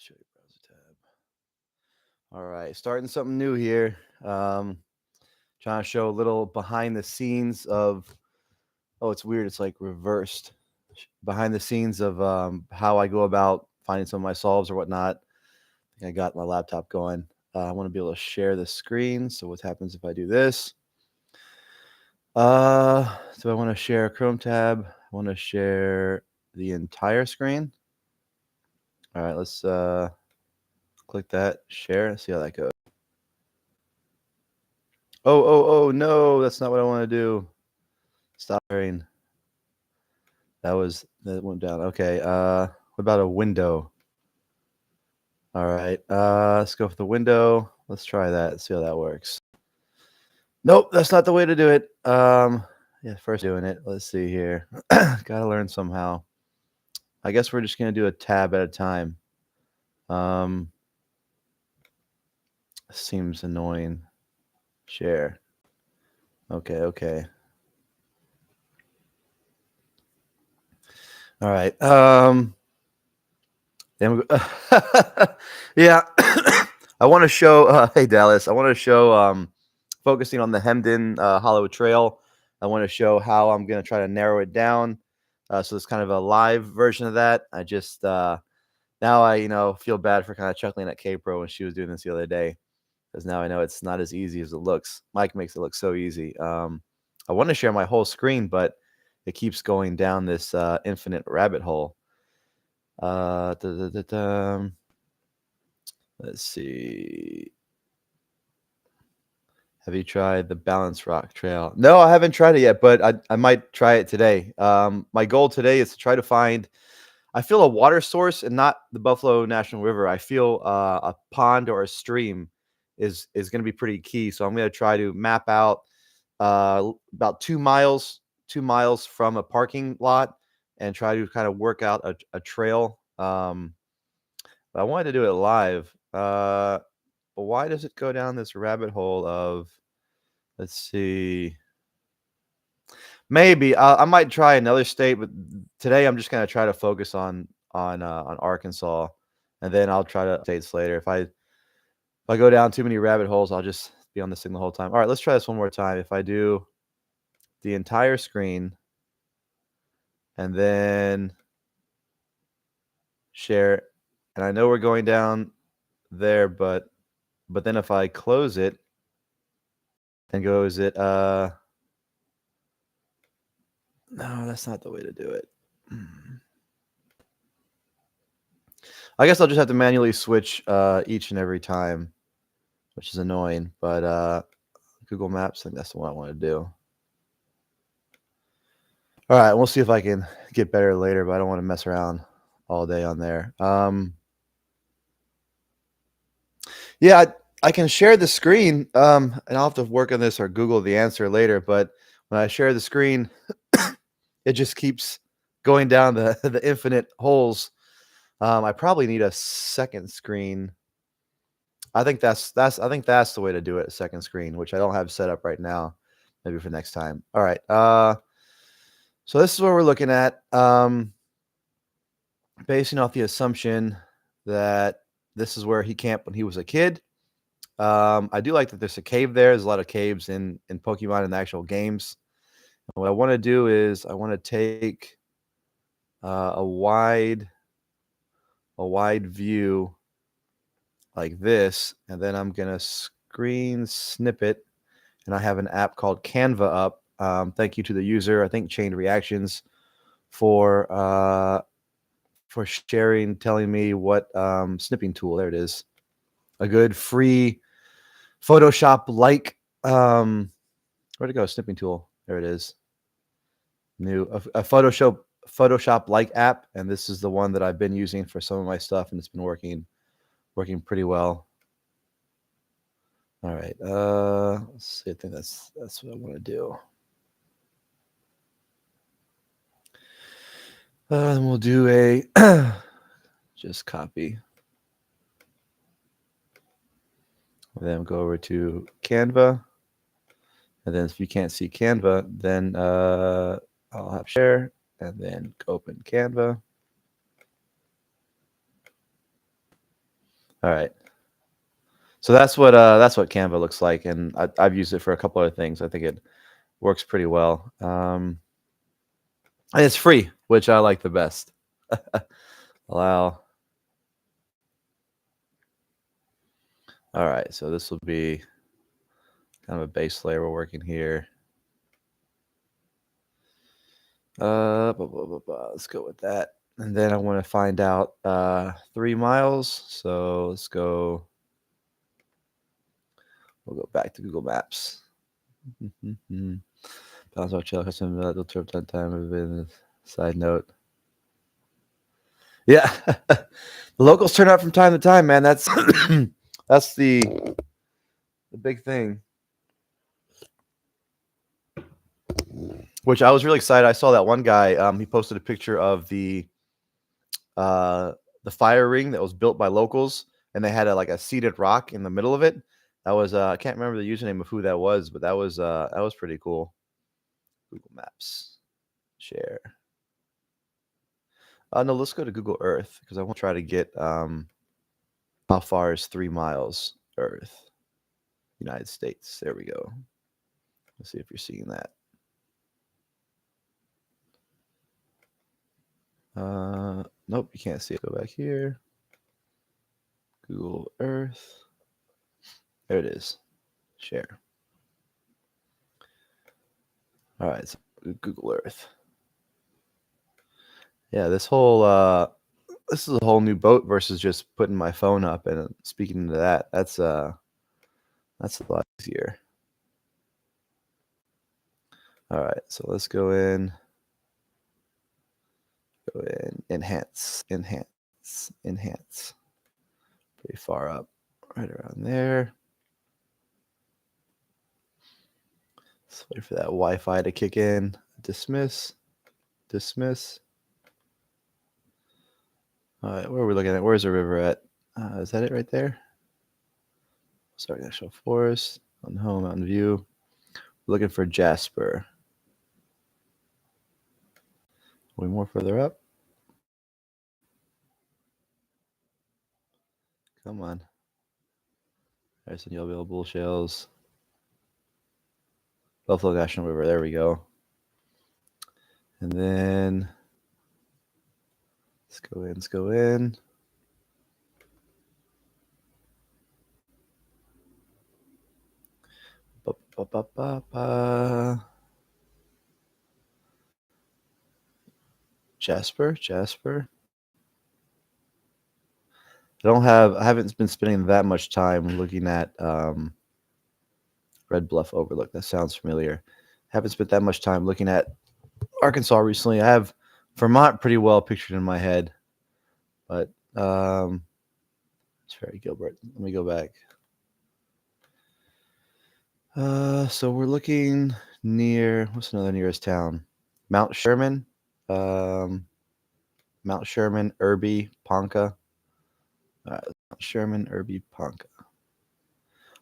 show you browser tab. All right, starting something new here. Trying to show a little behind the scenes of. Oh, it's weird. It's like reversed. Behind the scenes of how I go about finding some of my solves or whatnot. I think I got my laptop going. I want to be able to share the screen. So what happens if I do this? Do I want to share a Chrome tab? I want to share the entire screen. All right, let's click that, share, see how that goes. Oh, no, that's not what I want to do. Stop sharing. That went down. Okay, what about a window? All right, let's go for the window. Let's try that, see how that works. Nope, that's not the way to do it. Yeah, first doing it. Let's see here. Gotta learn somehow. I guess we're just gonna do a tab at a time. Seems annoying. Share. Okay. All right. Yeah. I want to show. Hey Dallas, I want to show. Focusing on the hemmed-in hollow trail. I want to show how I'm gonna try to narrow it down. So it's kind of a live version of that. I just now I feel bad for kind of chuckling at K Pro when she was doing this the other day, because now I know it's not as easy as it looks. Mike makes it look so easy. I want to share my whole screen, but it keeps going down this infinite rabbit hole. Let's see. Have you tried the Balance Rock Trail? No, I haven't tried it yet, but I might try it today. My goal today is to try to find. I feel a water source and not the Buffalo National River. I feel a pond or a stream is going to be pretty key. So I'm going to try to map out about 2 miles from a parking lot and try to kind of work out a trail. But I wanted to do it live. But why does it go down this rabbit hole of? Let's see. Maybe I might try another state, but today I'm just gonna try to focus on Arkansas, and then I'll try to states later. If I go down too many rabbit holes, I'll just be on this thing the whole time. All right, let's try this one more time. If I do the entire screen and then share, and I know we're going down there, but then if I close it, then goes it no, that's not the way to do it. I guess I'll just have to manually switch each and every time, which is annoying. But Google Maps, I think that's the one I want to do. All right, we'll see if I can get better later, but I don't want to mess around all day on there. Yeah, I can share the screen, and I'll have to work on this or Google the answer later. But when I share the screen, it just keeps going down the infinite holes. I probably need a second screen. I think that's the way to do it. A second screen, which I don't have set up right now. Maybe for next time. All right. So this is what we're looking at. Basing off the assumption that this is where he camped when he was a kid. I do like that there's a cave there. There's a lot of caves in Pokemon in the actual games. And what I want to do is I want to take a wide view like this, and then I'm gonna screen snip it, and I have an app called Canva up. Thank you to the user, I think Chain Reactions, for sharing, telling me what snipping tool. There it is, a good free Photoshop-like. Where'd it go? Snipping tool. There it is. A Photoshop-like app, and this is the one that I've been using for some of my stuff, and it's been working pretty well. All right. Let's see. I think that's what I want to do. And we'll do a just copy. And then go over to Canva. And then if you can't see Canva, then I'll have share and then open Canva. All right. So that's what Canva looks like, and I've used it for a couple other things. I think it works pretty well. And it's free, which I like the best. Allow. All right, so this will be kind of a base layer we're working here. Blah, blah, blah, blah. Let's go with that. And then I want to find out 3 miles. So let's go. We'll go back to Google Maps. Balance our trail custom trip time. Side note. Yeah, the locals turn up from time to time, man. That's that's the big thing. Which I was really excited. I saw that one guy. He posted a picture of the fire ring that was built by locals, and they had like a seated rock in the middle of it. That was I can't remember the username of who that was, but that was pretty cool. Google Maps, share. No, let's go to Google Earth because I want to try to get how far is 3 miles Earth, United States. There we go. Let's see if you're seeing that. Nope, you can't see it. Go back here. Google Earth. There it is. Share. All right, so Google Earth. Yeah, this is a whole new boat versus just putting my phone up and speaking into that. That's a lot easier. All right, so let's go in. Go in, enhance. Pretty far up, right around there. Let's wait for that Wi-Fi to kick in. Dismiss. All right, where are we looking at? Where's the river at? Is that it right there? Sorry, National Forest. On home, mountain view. Looking for Jasper. Way more further up. Come on. There's some yellow bull shells. Buffalo National River. There we go. And then let's go in. Jasper. I haven't been spending that much time looking at Red Bluff Overlook. That sounds familiar. Haven't spent that much time looking at Arkansas recently. I have Vermont pretty well pictured in my head, but it's very Gilbert. Let me go back. So we're looking near, what's another nearest town? Mount Sherman, Irby, Ponca. Mount Sherman, Irby, Ponca.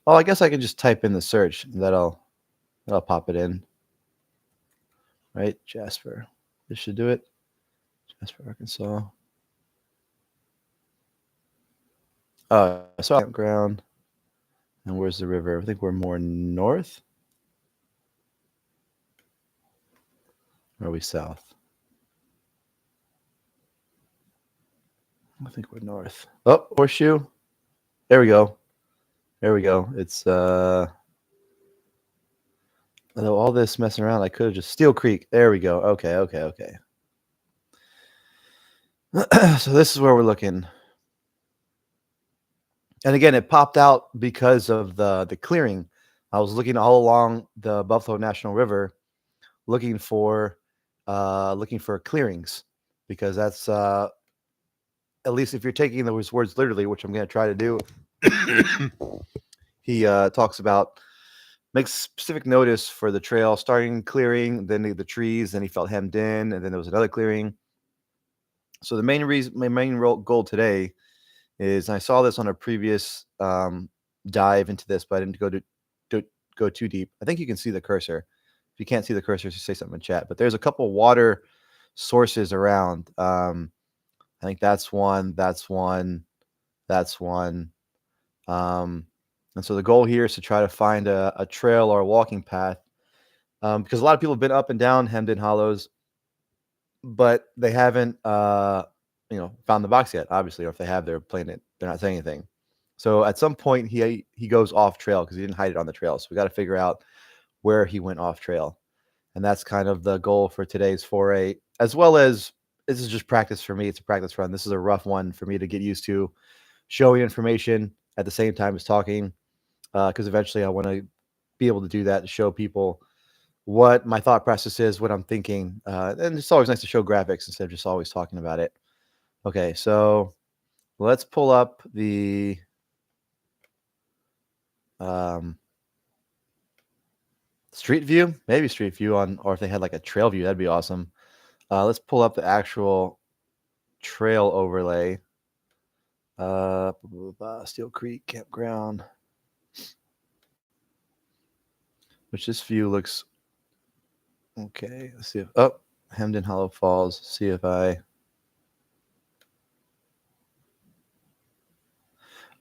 Oh, I guess I can just type in the search. That'll pop it in. Right, Jasper. This should do it. Jasper, Arkansas. So campground. And where's the river? I think we're more north. Or are we south? I think we're north. Oh, horseshoe. There we go. It's although all this messing around, I could have just Steel Creek. There we go. Okay. So this is where we're looking. And again, it popped out because of the clearing. I was looking all along the Buffalo National River, looking for clearings, because that's at least if you're taking those words literally, which I'm going to try to do. He talks about makes specific notice for the trail starting clearing, then the trees, then he felt hemmed in, and then there was another clearing. So my main goal today is, I saw this on a previous dive into this, but I didn't go too deep. I think you can see the cursor. If you can't see the cursor, just say something in chat. But there's a couple water sources around. I think that's one. Um, and so the goal here is to try to find a trail or a walking path, because a lot of people have been up and down Hemden Hollows, but they haven't, found the box yet, obviously, or if they have, they're playing it. They're not saying anything. So at some point, he goes off trail because he didn't hide it on the trail. So we got to figure out where he went off trail, and that's kind of the goal for today's foray, as well as this is just practice for me. It's a practice run. This is a rough one for me to get used to showing information at the same time as talking, because eventually I want to be able to do that to show people what my thought process is, what I'm thinking. And it's always nice to show graphics instead of just always talking about it. Okay, so let's pull up the street view, maybe street view on, or if they had like a trail view, that'd be awesome. Let's pull up the actual trail overlay. Steel Creek Campground, which this view looks okay. Let's see if Hemden Hollow Falls. See if I.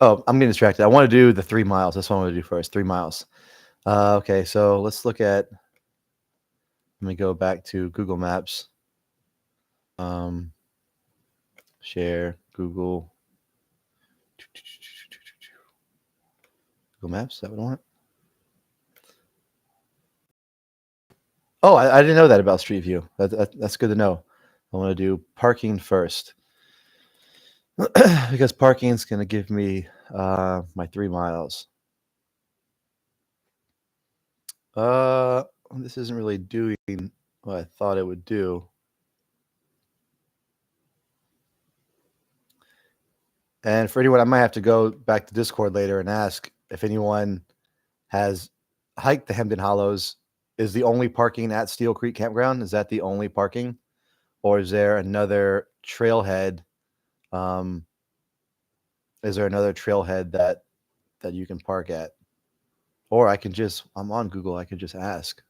Oh, I'm getting distracted. I want to do the 3 miles. That's what I want to do first. 3 miles. Okay, so let's look at. Let me go back to Google Maps. Share Google. Google Maps. Is that what I want? Oh, I didn't know that about Street View. That's good to know. I want to do parking first because parking is going to give me my 3 miles. This isn't really doing what I thought it would do. And for anyone, I might have to go back to Discord later and ask if anyone has hiked the Hemden Hollows. Is the only parking at Steel Creek Campground? Is that the only parking? Or is there another trailhead? Is there another trailhead that you can park at? Or I'm on Google, I could just ask.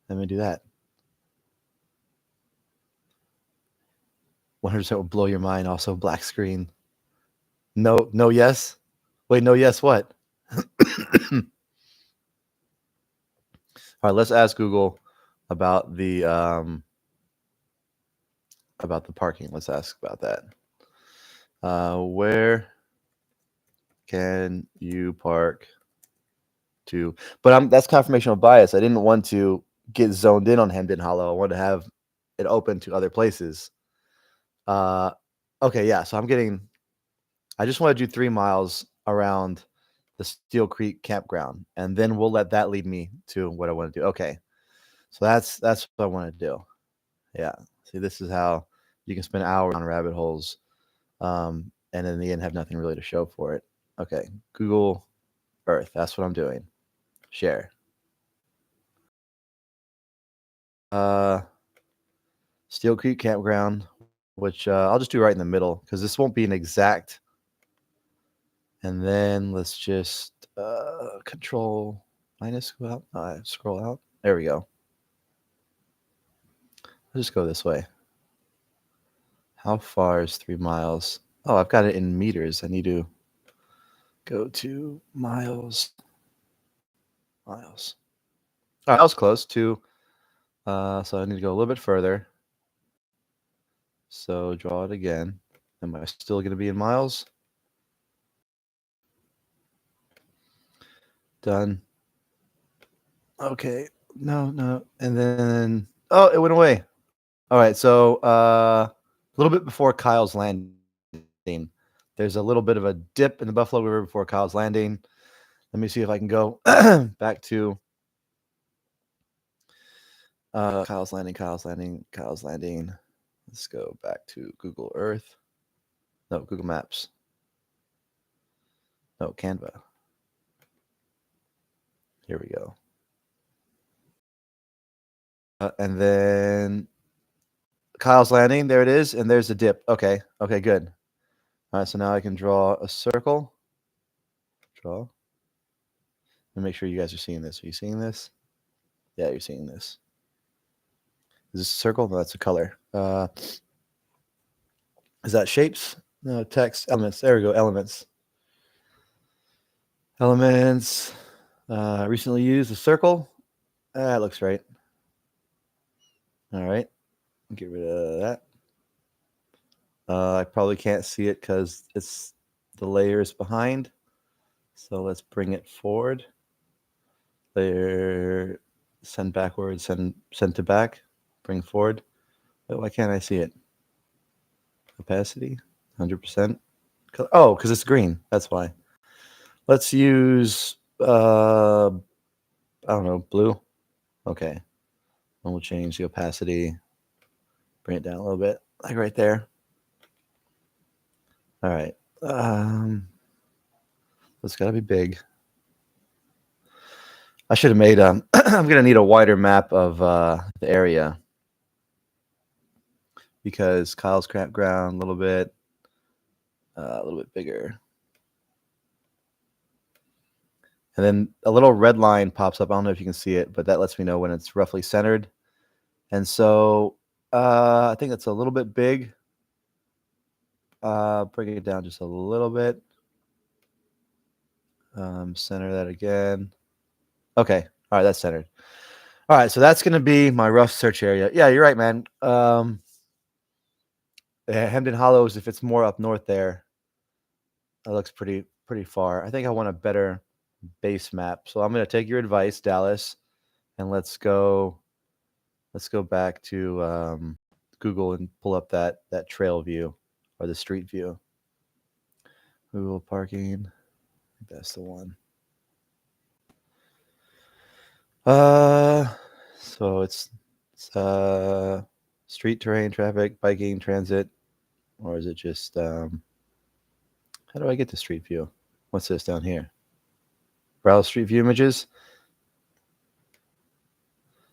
Let me do that. 100% will blow your mind. Also, black screen. No, yes. Wait, no, yes, what? All right, let's ask Google about the parking. Let's ask about that. Where can you park to? But that's confirmational bias. I didn't want to get zoned in on Hemden Hollow. I wanted to have it open to other places. Okay, yeah. So I just want to do 3 miles around the Steel Creek campground, and then we'll let that lead me to what I want to do. Okay. So that's what I want to do. Yeah. See, this is how you can spend hours on rabbit holes, and in the end have nothing really to show for it. Okay. Google Earth. That's what I'm doing. Share. Steel Creek campground, which I'll just do right in the middle because this won't be an exact. And then let's just control minus go out. Scroll out. There we go. I'll just go this way. How far is 3 miles? Oh, I've got it in meters. I need to go to miles. Miles. All right, I was close to. So I need to go a little bit further. So draw it again. Am I still going to be in miles? Done. Okay. No. And then, oh, it went away. All right. So a little bit before Kyle's Landing, there's a little bit of a dip in the Buffalo River before Kyle's Landing. Let me see if I can go back to Kyle's Landing. Let's go back to Google Earth. No, Google Maps. No, Canva. Here we go. And then Kyle's Landing. There it is. And there's the dip. Okay, good. All right, so now I can draw a circle. Draw. And make sure you guys are seeing this. Are you seeing this? Yeah, you're seeing this. Is this a circle? No, that's a color. Is that shapes? No, text, elements. There we go, elements. Elements. Recently used a circle. That looks right. All right. Get rid of that. I probably can't see it because it's the layers behind. So let's bring it forward. Layer, send backwards, send to back, bring forward. But why can't I see it? Opacity, 100%. Oh, because it's green. That's why. Let's use, I don't know, blue. Okay. And we'll change the opacity, bring it down a little bit, like right there. All right. It's got to be big. I should have made I'm going to need a wider map of the area because Kyle's campground a little bit bigger. And then a little red line pops up. I don't know if you can see it, but that lets me know when it's roughly centered. And so I think that's a little bit big. Bring it down just a little bit. Center that again. Okay. All right, that's centered. All right, so that's going to be my rough search area. Yeah, you're right, man. Hemden Hollows, if it's more up north there, that looks pretty far. I think I want a better base map. So I'm going to take your advice, Dallas, and let's go back to Google and pull up that trail view or the street view. Google parking. That's the one. So it's street terrain, traffic, biking, transit, or is it just how do I get to street view? What's this down here? Browse street view images.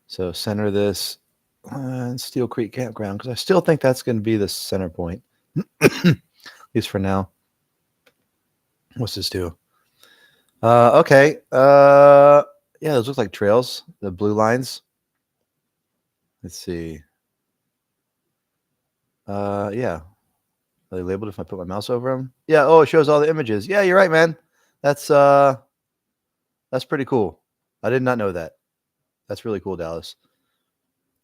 So center this Steel Creek Campground because I still think that's going to be the center point, at least for now. What's this do? Okay. Yeah, those look like trails. The blue lines. Let's see. Yeah. Are they labeled if I put my mouse over them? Yeah. Oh, it shows all the images. Yeah, you're right, man. That's pretty cool. I did not know that. That's really cool, Dallas.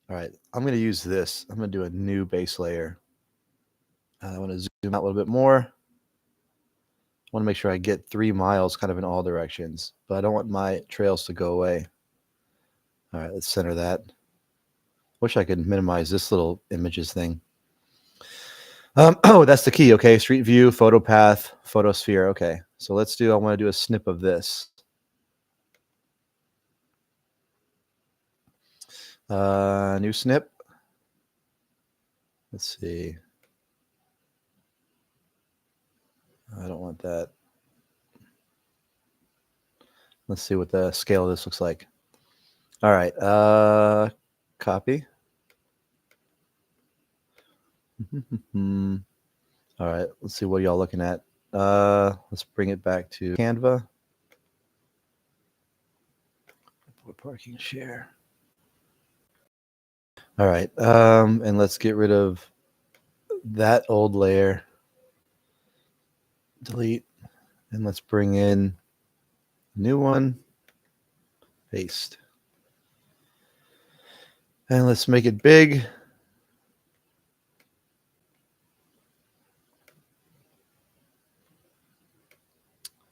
All right, I'm going to use this. I'm going to do a new base layer. I want to zoom out a little bit more. I want to make sure I get 3 miles kind of in all directions, but I don't want my trails to go away. All right, let's center that. Wish I could minimize this little images thing. Oh, that's the key. Okay, street view, photo path, photosphere. Okay, so I want to do a snip of this. New snip. Let's see. I don't want that. Let's see what the scale of this looks like. All right, copy. All right, let's see what y'all looking at. Let's bring it back to Canva. Parking share. All right, and let's get rid of that old layer. Delete, and let's bring in a new one. Paste. And let's make it big.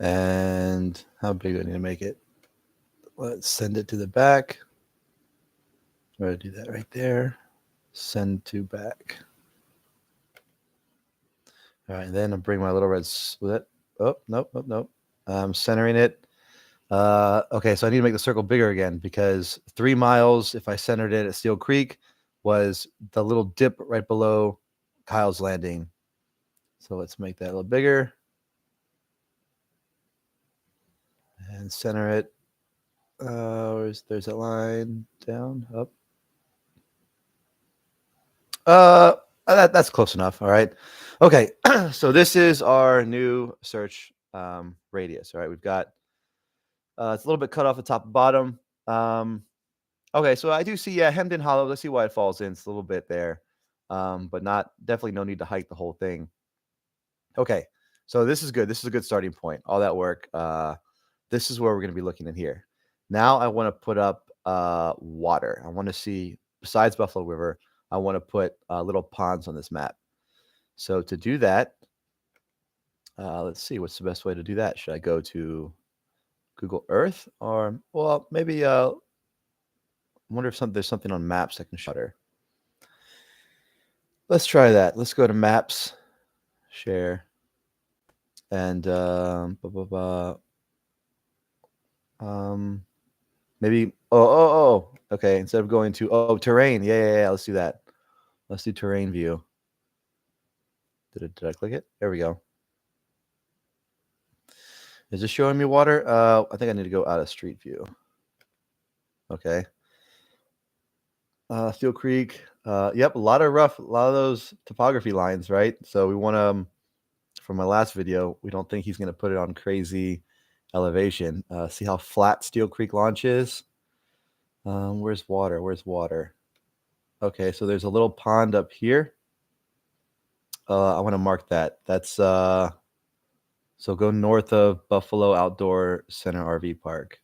And how big do I need to make it? Let's send it to the back. I'm going to do that right there. Send to back. All right, then I'll bring my little red split. Oh, nope. I'm centering it. Okay, so I need to make the circle bigger again because 3 miles, if I centered it at Steel Creek, was the little dip right below Kyle's Landing. So let's make that a little bigger. And center it. There's that line down, up. That's close enough. All right. Okay. So this is our new search radius. All right. We've got it's a little bit cut off the top and bottom. Okay. So I do see Hemden Hollow. Let's see why it falls in. It's a little bit there, but definitely no need to hike the whole thing. Okay. So this is good. This is a good starting point. All that work. This is where we're going to be looking in here. Now I want to put up water. I want to see, besides Buffalo River, I want to put little ponds on this map. So to do that, let's see, what's the best way to do that? Should I go to Google Earth, or, well, maybe I wonder if there's something on maps that can shutter. Let's try that. Let's go to maps, share, and maybe okay, instead of going to terrain, yeah, let's do that. Let's do terrain view. Did I click it? There we go. Is this showing me water? I think I need to go out of street view. Okay. Steel Creek. Yep, a lot of those topography lines, right? So we want to, from my last video, we don't think he's going to put it on crazy elevation. See how flat Steel Creek launch is? Where's water? Where's water? Okay, so there's a little pond up here. I want to mark that. That's so go north of Buffalo Outdoor Center RV Park.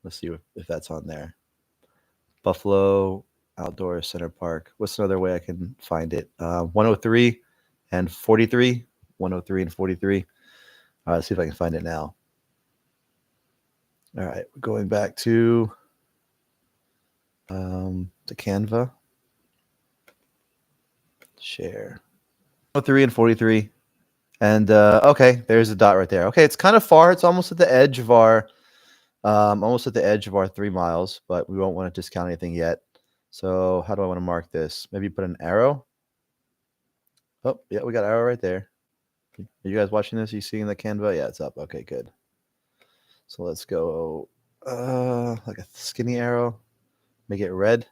Let's see if that's on there. Buffalo Outdoor Center Park. What's another way I can find it? 103 and 43. 103 and 43. All right, let's see if I can find it now. All right, going back to Canva. Share. 103 and 43. And okay, there's a dot right there. Okay, it's kind of far. It's almost at the edge of our 3 miles, but we won't want to discount anything yet. So how do I want to mark this? Maybe put an arrow. Oh, yeah, we got an arrow right there. Are you guys watching this? Are you seeing the Canva? Yeah, it's up. Okay, good. So let's go like a skinny arrow. Make it red.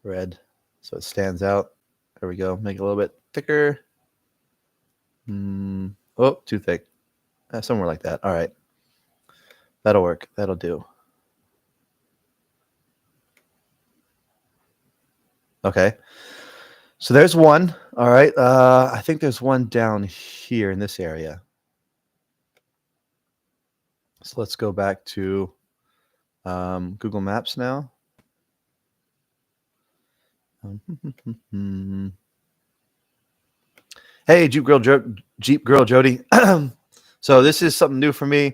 Red. So it stands out. There we go. Make it a little bit thicker. Oh, too thick. Somewhere like that. All right. That'll work. That'll do. Okay. So there's one. All right. I think there's one down here in this area. So let's go back to Google Maps now. Hey, Jeep Girl Jody. So this is something new for me.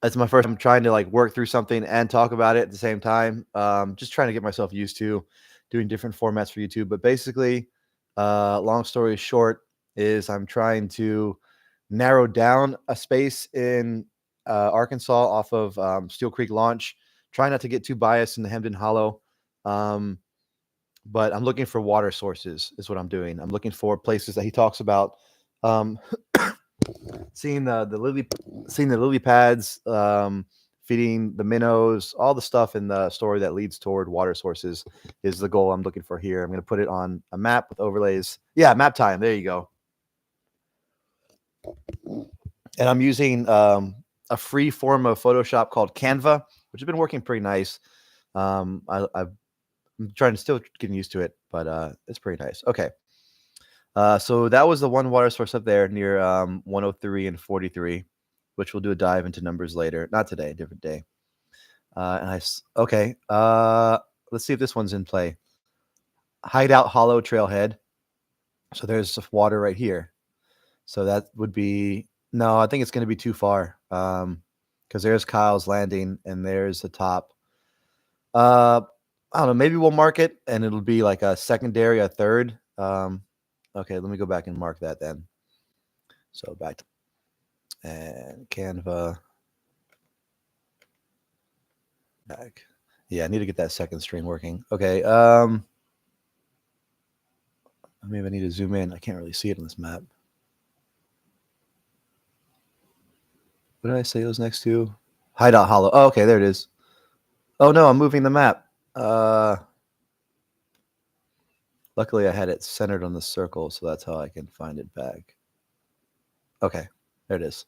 That's my first time trying to like work through something and talk about it at the same time. Just trying to get myself used to doing different formats for YouTube. But basically, long story short, is I'm trying to narrow down a space in Arkansas off of Steel Creek Launch. Try not to get too biased in the Hemden Hollow. But I'm looking for water sources is what I'm doing. I'm looking for places that he talks about. Seeing the lily pads, feeding the minnows, all the stuff in the story that leads toward water sources is the goal I'm looking for here. I'm going to put it on a map with overlays. Yeah, map time. There you go. And I'm using a free form of Photoshop called Canva, which has been working pretty nice. I'm trying to still getting used to it, but it's pretty nice. Okay. So that was the one water source up there near 103 and 43, which we'll do a dive into numbers later. Not today, different day. Okay. Let's see if this one's in play. Hideout Hollow Trailhead. So there's water right here. So that would be, no, I think it's going to be too far. Because there's Kyle's Landing and there's the top. I don't know. Maybe we'll mark it and it'll be like a secondary, a third. Okay, let me go back and mark that then. So back to and Canva. Back. Yeah, I need to get that second string working. Okay. Maybe I need to zoom in. I can't really see it on this map. What did I say it was next to? Hideout Hollow. Oh, okay, there it is. Oh no, I'm moving the map. Luckily I had it centered on the circle, so that's how I can find it back. Okay, there it is.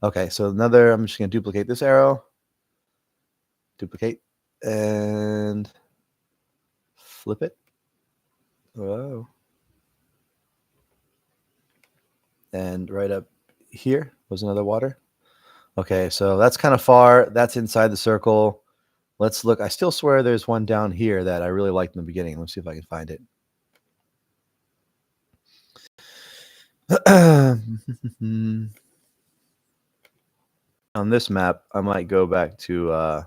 Okay, so I'm just gonna duplicate this arrow. Duplicate and flip it. Whoa. And right up here was another water. Okay, so that's kind of far. That's inside the circle. Let's look. I still swear there's one down here that I really liked in the beginning. Let's see if I can find it. On this map, I might go back to I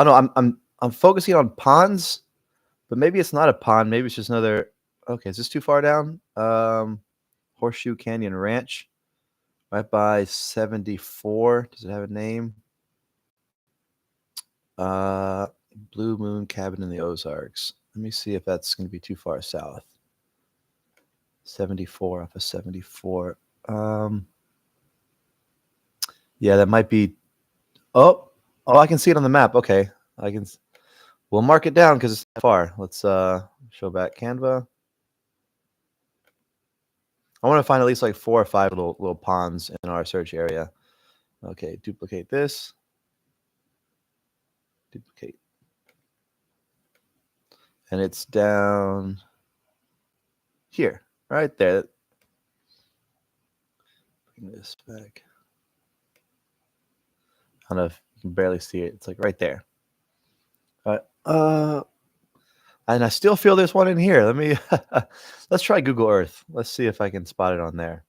don't know, I'm focusing on ponds, but maybe it's not a pond, maybe it's just another. Okay, is this too far down? Horseshoe Canyon Ranch, right by 74. Does it have a name? Blue Moon Cabin in the Ozarks. Let me see if that's going to be too far south. 74 off of 74. Yeah, that might be. Oh, I can see it on the map. Okay, I can. We'll mark it down because it's far. Let's show back Canva. I want to find at least like 4 or 5 little ponds in our search area. Okay, duplicate this. Duplicate. And it's down here, right there. Bring this back. I don't know if you can barely see it. It's like right there. And I still feel there's one in here. Let me let's try Google Earth. Let's see if I can spot it on there.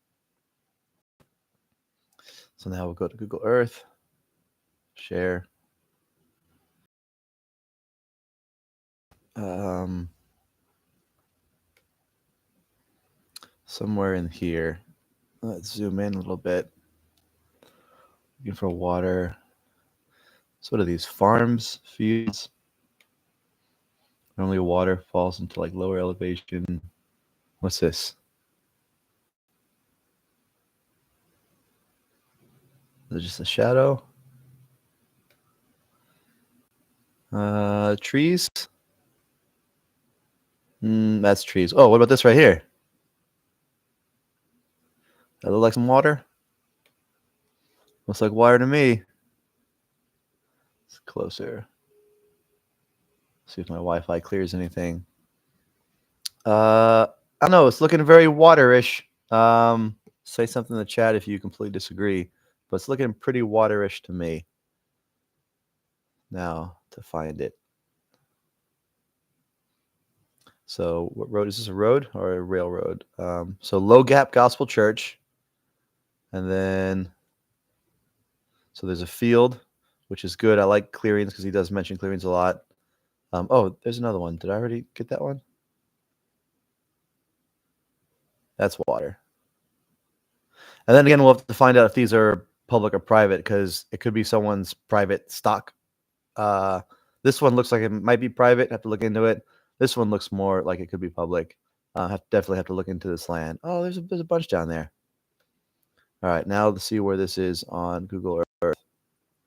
So now we'll go to Google Earth, share. Somewhere in here. Let's zoom in a little bit. Looking for water. So what are these? Farms, fields. Normally water falls into like lower elevation. What's this? Is it just a shadow? Trees? That's trees. Oh, what about this right here? That look like some water? Looks like water to me. It's closer. See if my Wi-Fi clears anything. I don't know. It's looking very waterish. Say something in the chat if you completely disagree, but it's looking pretty waterish to me. Now to find it. So what road is this? A road or a railroad? So Low Gap Gospel Church, and then so there's a field, which is good. I like clearings because he does mention clearings a lot. Oh, there's another one. Did I already get that one? That's water. And then again, we'll have to find out if these are public or private because it could be someone's private stock. This one looks like it might be private. Have to look into it. This one looks more like it could be public. Definitely have to look into this land. Oh, there's a bunch down there. All right, now let's see where this is on Google Earth.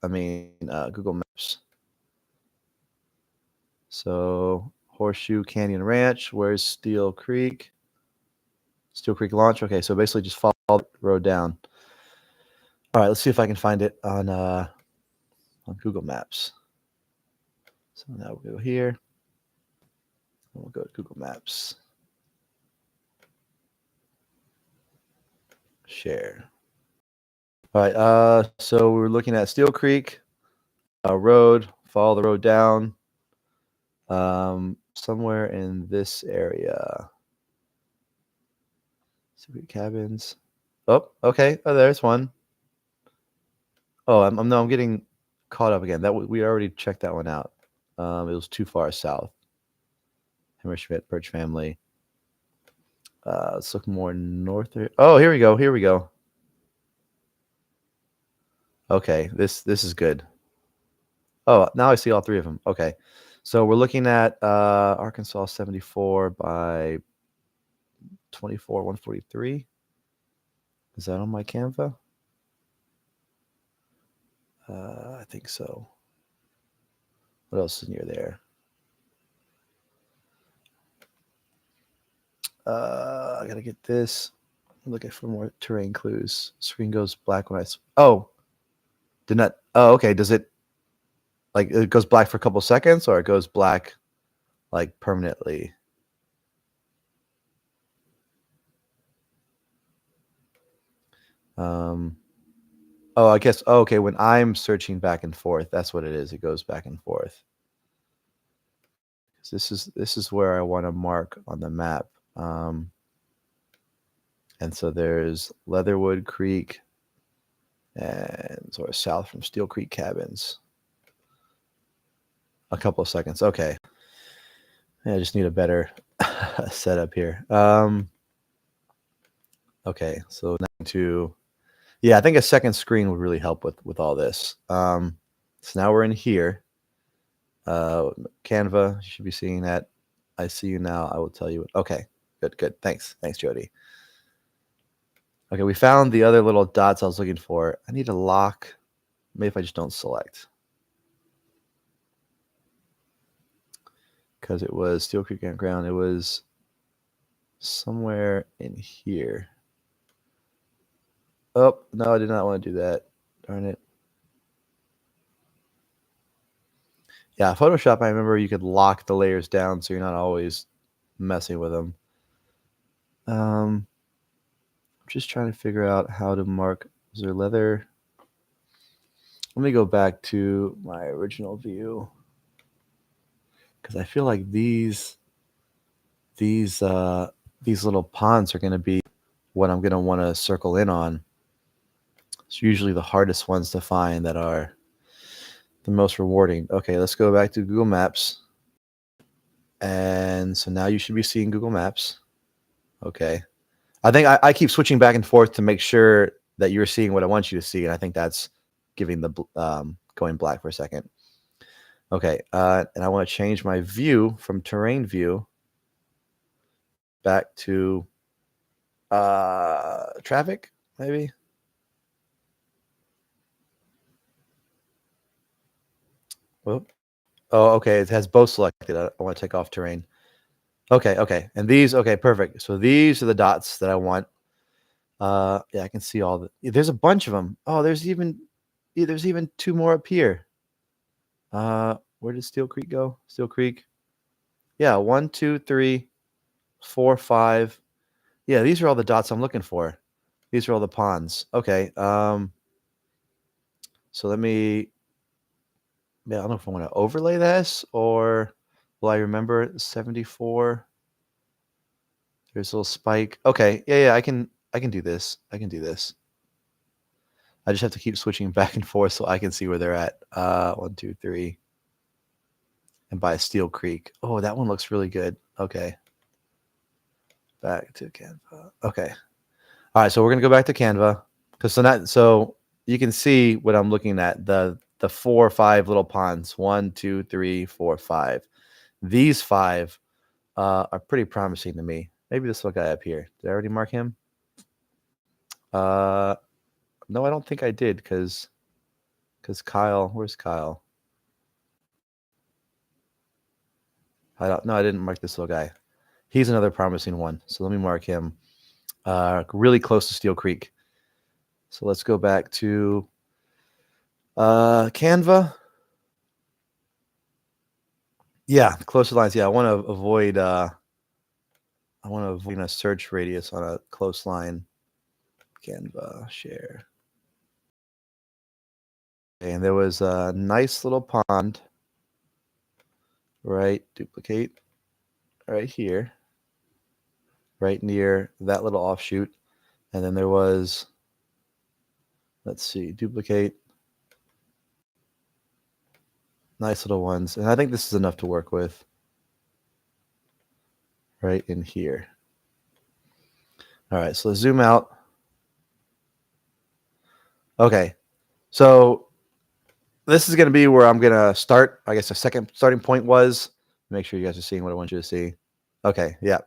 Google Maps. So Horseshoe Canyon Ranch. Where's Steel Creek? Steel Creek Launch. Okay, so basically just follow the road down. All right, let's see if I can find it on Google Maps. So now we'll go here. We'll go to Google Maps. Share. All right, so we're looking at Steel Creek Road. Follow the road down. Somewhere in this area. Secret cabins. Oh, okay. Oh, there's one. Oh, I'm getting caught up again. That we already checked that one out. It was too far south. Hammerschmidt Birch family. Let's look more north. Oh, here we go. Here we go. Okay, this is good. Oh, now I see all 3 of them. Okay, so we're looking at Arkansas 74 by 24 143. Is that on my Canva? I think so. What else is near there? I gotta get this. I'm looking for more terrain clues. Screen goes black when I. Oh, did not. Oh, okay. Does it like it goes black for a couple seconds, or it goes black like permanently? Um, oh, I guess. Oh, okay, when I'm searching back and forth, that's what it is. It goes back and forth. This is where I want to mark on the map. And so there's Leatherwood Creek and sort of south from Steel Creek Cabins. A couple of seconds. Okay. Yeah, I just need a better setup here. Okay, so now to yeah, I think a second screen would really help with all this. So now we're in here. Canva, you should be seeing that. I see you now. I will tell you. Okay, good. Thanks, Jody. Okay, we found the other little dots I was looking for. I need a lock. Maybe if I just don't select. Because it was Steel Creek Campground. It was somewhere in here. Oh, no, I did not want to do that. Darn it. Yeah, Photoshop, I remember you could lock the layers down so you're not always messing with them. I'm just trying to figure out how to mark. Is there leather? Let me go back to my original view because I feel like these little ponds are going to be what I'm going to want to circle in on. It's usually the hardest ones to find that are the most rewarding. Okay, let's go back to Google Maps. And so now you should be seeing Google Maps. Okay. I think I keep switching back and forth to make sure that you're seeing what I want you to see. And I think that's giving the going black for a second. Okay. And I want to change my view from terrain view back to traffic, maybe. Whoop. Oh, okay. It has both selected. I want to take off terrain. Okay. And these, okay, perfect. So these are the dots that I want. Yeah, I can see all the. There's a bunch of them. Oh, there's even two more up here. Where did Steel Creek go? Steel Creek. Yeah, 1, 2, 3, 4, 5. Yeah, these are all the dots I'm looking for. These are all the ponds. Okay. So let me. Yeah, I don't know if I want to overlay this or will I remember 74? There's a little spike. Okay. Yeah. I can do this. I can do this. I just have to keep switching back and forth so I can see where they're at. 1, 2, 3. And by Steel Creek. Oh, that one looks really good. Okay. Back to Canva. Okay. All right, so we're gonna go back to Canva because so you can see what I'm looking at the 4 or 5 little ponds. 1, 2, 3, 4, 5. These 5 are pretty promising to me. Maybe this little guy up here. Did I already mark him? No, I don't think I did because Kyle. Where's Kyle? No, I didn't mark this little guy. He's another promising one. So let me mark him. Really close to Steel Creek. So let's go back to Canva. Yeah, close to lines. Yeah, I want to avoid a search radius on a close line. Canva share. Okay, and there was a nice little pond. Right, duplicate right here. Right near that little offshoot. And then there was, let's see, duplicate. Nice little ones. And I think this is enough to work with. Right in here. All right, so let's zoom out. Okay, so this is going to be where I'm going to start. I guess the second starting point was, make sure you guys are seeing what I want you to see. Okay, yeah,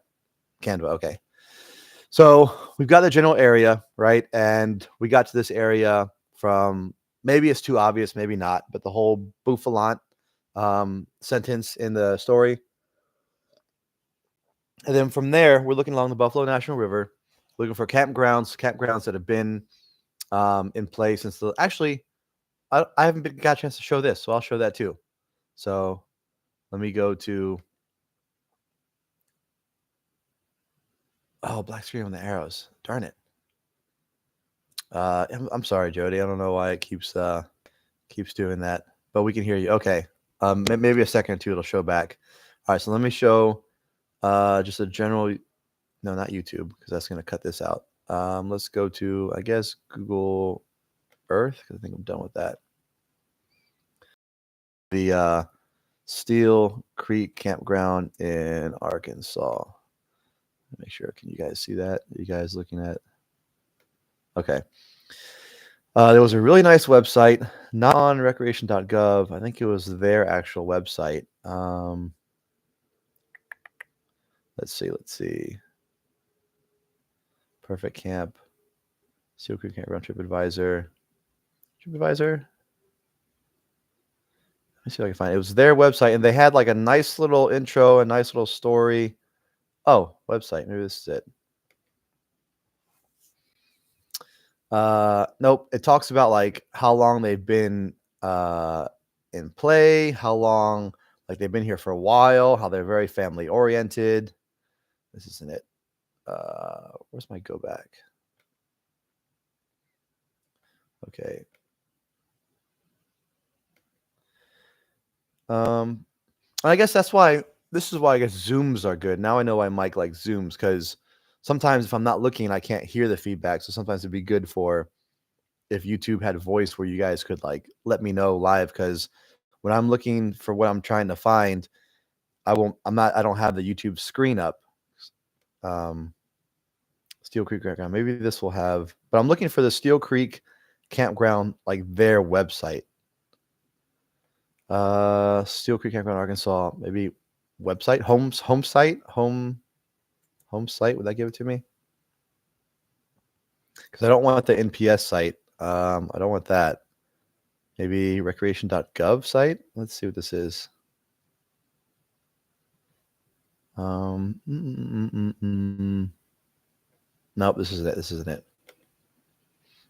Canva, okay. So we've got the general area, right? And we got to this area from, maybe it's too obvious, maybe not, but the whole bouffalant sentence in the story. And then from there, we're looking along the Buffalo National River, looking for campgrounds that have been in place since actually, I haven't got a chance to show this, so I'll show that too. So let me go to, black screen on the arrows. Darn it. I'm sorry, Jody. I don't know why it keeps doing that, but we can hear you. Okay. Maybe a second or two it'll show back. All right, so let me show just a general. No, not YouTube, because that's going to cut this out. Let's go to, I guess, Google Earth, because I think I'm done with that. The Steel Creek Campground in Arkansas. Make sure. Can you guys see that? Are you guys looking at? Okay. There was a really nice website, not on recreation.gov. I think it was their actual website. Let's see. Perfect Camp, Steel Creek Campground TripAdvisor. Let me see if I can find it. It was their website, and they had like a nice little intro, a nice little story. Oh, website. Maybe this is it. Nope. It talks about like how long they've been in play, how long like they've been here for a while, how they're very family oriented. This isn't it. Where's my go back? Okay. I guess that's why this is why I guess Zooms are good. Now I know why Mike likes Zooms, because sometimes if I'm not looking, I can't hear the feedback. So sometimes it'd be good for if YouTube had a voice where you guys could like let me know live, because when I'm looking for what I'm trying to find, I don't have the YouTube screen up. Steel Creek Campground. Maybe this will have, but I'm looking for the Steel Creek Campground, like their website. Steel Creek Campground, Arkansas. Maybe website, home site. Would that give it to me? Because I don't want the NPS site. I don't want that. Maybe recreation.gov site. Let's see what this is. Nope, this isn't it. This isn't it.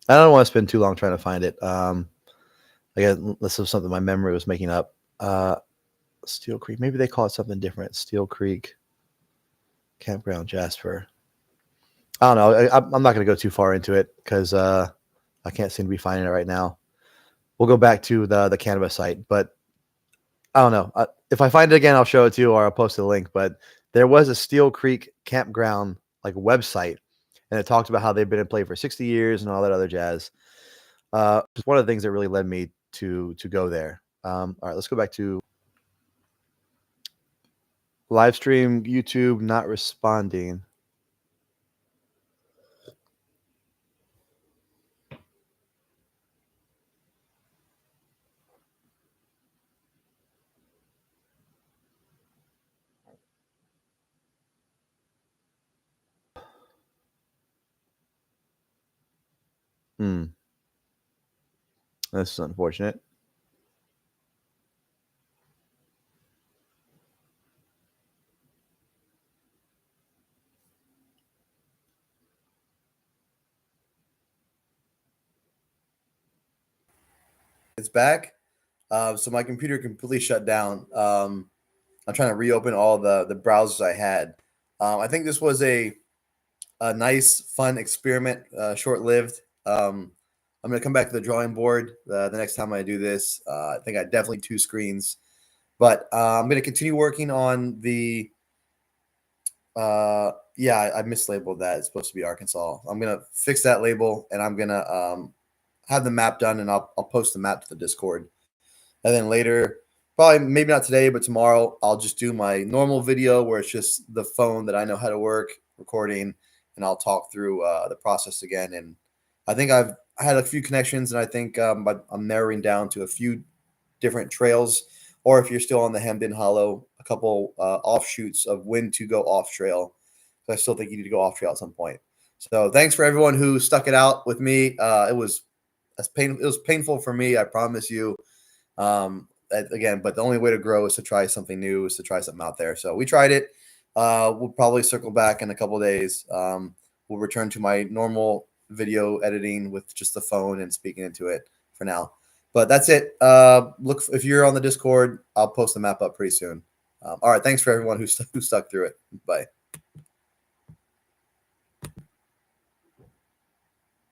I don't want to spend too long trying to find it. Again, this is something my memory was making up. Steel Creek. Maybe they call it something different. Steel Creek Campground, Jasper. I don't know. I'm not going to go too far into it because I can't seem to be finding it right now. We'll go back to the cannabis site, but I don't know. If I find it again, I'll show it to you or I'll post a link. But there was a Steel Creek Campground like website, and it talked about how they've been in play for 60 years and all that other jazz. It's one of the things that really led me to go there. All right, let's go back to live stream. YouTube not responding. This is unfortunate. It's back. So my computer completely shut down. I'm trying to reopen all the browsers I had. I think this was a nice, fun experiment, short lived. I'm going to come back to the drawing board the next time I do this. I think I definitely 2 screens, but I'm going to continue working on the. I mislabeled that. It's supposed to be Arkansas. I'm going to fix that label, and I'm going to have the map done, and I'll post the map to the Discord. And then later, probably maybe not today, but tomorrow, I'll just do my normal video where it's just the phone that I know how to work, recording, and I'll talk through the process again. And I think I had a few connections, and I think but I'm narrowing down to a few different trails. Or if you're still on the Hemden Hollow, a couple offshoots of when to go off trail. So I still think you need to go off trail at some point. So thanks for everyone who stuck it out with me. It was painful for me, I promise you. Again, but the only way to grow is to try something new, is to try something out there. So we tried it. We'll probably circle back in a couple of days. We'll return to my normal video editing with just the phone and speaking into it for now. But that's it. Look, if you're on the Discord, I'll post the map up pretty soon. All right. Thanks for everyone who stuck through it. Bye.